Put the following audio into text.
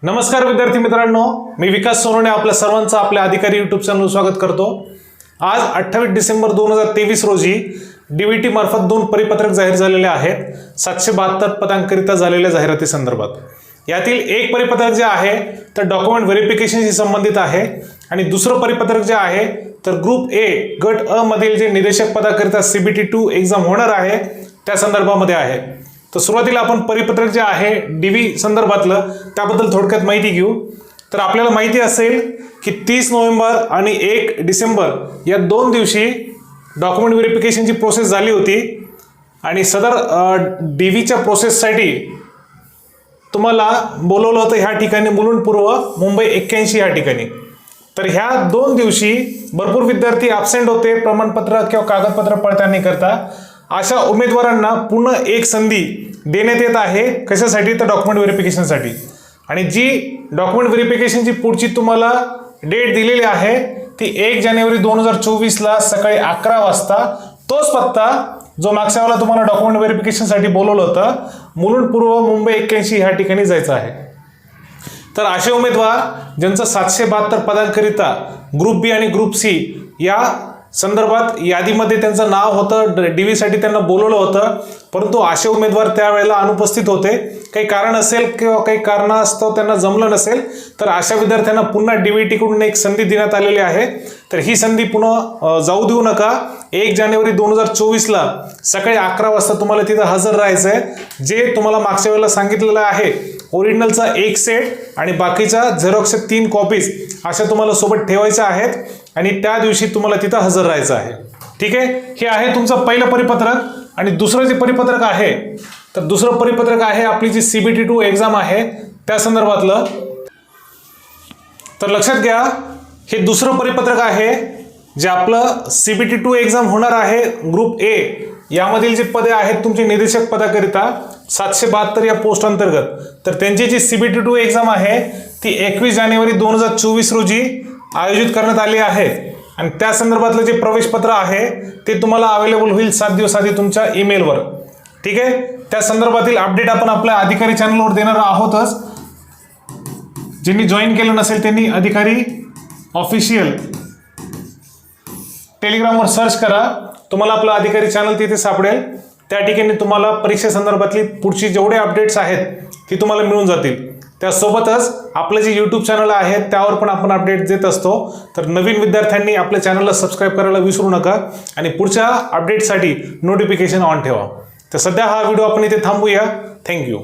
नमस्कार विद्यार्थी मित्रांनो, मी विकास सोनवणे आपल्या सर्वांचं आपल्या अधिकारी यूट्यूब चॅनलवर स्वागत करतो। आज 28 डिसेंबर 2023 रोजी डीबीटी मार्फत 2 परिपत्रक जाहीर झालेले आहेत 772 पदांकरिता झालेल्या जाहिराती संदर्भात। यातील एक परिपत्रक जे आहे तर डॉक्युमेंट व्हेरिफिकेशनशी संबंधित आहे आणि दुसरं परिपत्रक जे आहे तर ग्रुप ए गट अ मधील जे निदेशक पदाकरिता CBT 2 एक्झाम होणार आहे त्या संदर्भामध्ये आहे। तर सुरुवातीला आपण परिपत्रक जे आहे डीबी संदर्भातलं त्याबद्दल थोडक्यात माहिती घेऊ। तर आपल्याला माहिती असेल की 30 नोव्हेंबर आणि 1 डिसेंबर या 2 दिवशी डॉक्युमेंट व्हेरिफिकेशनची प्रोसेस झाली होती आणि सदर डीबीच्या प्रोसेससाठी तुम्हाला बोलवलं होतं ह्या ठिकाणी मुलुंड पूर्व मुंबई 81 या ठिकाणी। तर ह्या 2 दिवशी भरपूर विद्यार्थी ॲब्सेंट होते प्रमाणपत्र किंवा कागदपत्र पडताळणी करता। अशा उमेदवारांना पुन्हा एक संधी देण्यात येत आहे कशासाठी तर डॉक्युमेंट व्हेरिफिकेशनसाठी। आणि जी डॉक्युमेंट व्हेरिफिकेशनची पुढची तुम्हाला डेट दिलेली आहे ती 1 जानेवारी 2024 ला सकाळी 11 वाजता तोच पत्ता जो मागच्या वेळेला तुम्हाला डॉक्युमेंट व्हेरिफिकेशनसाठी बोलवलं होतं मुलुंड पूर्व मुंबई 81 ह्या ठिकाणी जायचं आहे। तर असे उमेदवार ज्यांचं 772 पदांकरिता ग्रुप बी आणि ग्रुप सी या संदर्भात यादीमध्ये त्यांचं नाव होतं, डीबीसाठी त्यांना बोलवलं होतं, परंतु असे उमेदवार त्यावेळेला अनुपस्थित होते, काही कारण असेल किंवा काही कारणास्तव त्यांना जमलं नसेल तर अशा विद्यार्थ्यांना पुन्हा डीबीटी कडून एक संधी देण्यात आलेली आहे। तर ही संधी पुन्हा जाऊ देऊ नका। 1 जानेवारी 2024 ला सकाळी 11 वाजता तुम्हाला तिथं हजर राहायचं आहे। जे तुम्हाला मागच्या वेळेला सांगितलेलं आहे ओरिजिनलचा 1 सेट आणि बाकीच्या झेरॉक्सच्या 3 कॉपीज अशा तुम्हाला सोबत ठेवायच्या आहेत आणि त्या दिवशी तुम्हाला तिथं हजर राहायचं आहे। ठीक आहे, हे आहे तुमचं पहिलं परिपत्रक। आणि दुसरं जे परिपत्रक आहे तर दुसरं परिपत्रक आहे आपली जी CBT 2 एक्झाम आहे त्या संदर्भातलं। तर लक्षात घ्या, हे दुसरं परिपत्रक आहे जे आपलं CBT 2 एक्झाम होणार आहे ग्रुप ए यामधील जे पदे आहेत तुमचे निदेशक पदाकरिता 772 या पोस्ट अंतर्गत। तर त्यांची जी CBT 2 एक्झाम आहे ती 21 जानेवारी 2024 रोजी आयोजित करण्यात आली आहे आणि त्या संदर्भातलं जे प्रवेशपत्र आहे ते तुम्हाला अवेलेबल होईल 7 दिवस आधी तुमच्या ईमेलवर। ठीक आहे, त्या संदर्भातील अपडेट आपण आपल्या अधिकारी चॅनलवर देणार आहोतच। ज्यांनी जॉईन केलं नसेल त्यांनी अधिकारी ऑफिशियल टेलिग्रामवर सर्च करा, तुम्हाला आपलं अधिकारी चॅनल तिथे सापडेल। त्या ठिकाणी तुम्हाला परीक्षे संदर्भातली पुढची जेवढे अपडेट्स आहेत ती तुम्हाला मिळून जातील। त्यासोबतच आपलं जे यूट्यूब चॅनल आहे त्यावर पण आपण अपडेट देत असतो। तर नवीन विद्यार्थ्यांनी आपल्या चॅनलला सबस्क्राईब करायला विसरू नका आणि पुढच्या अपडेटसाठी नोटिफिकेशन ऑन ठेवा। तर सध्या हा व्हिडिओ आपण इथे थांबूया। थँक्यू।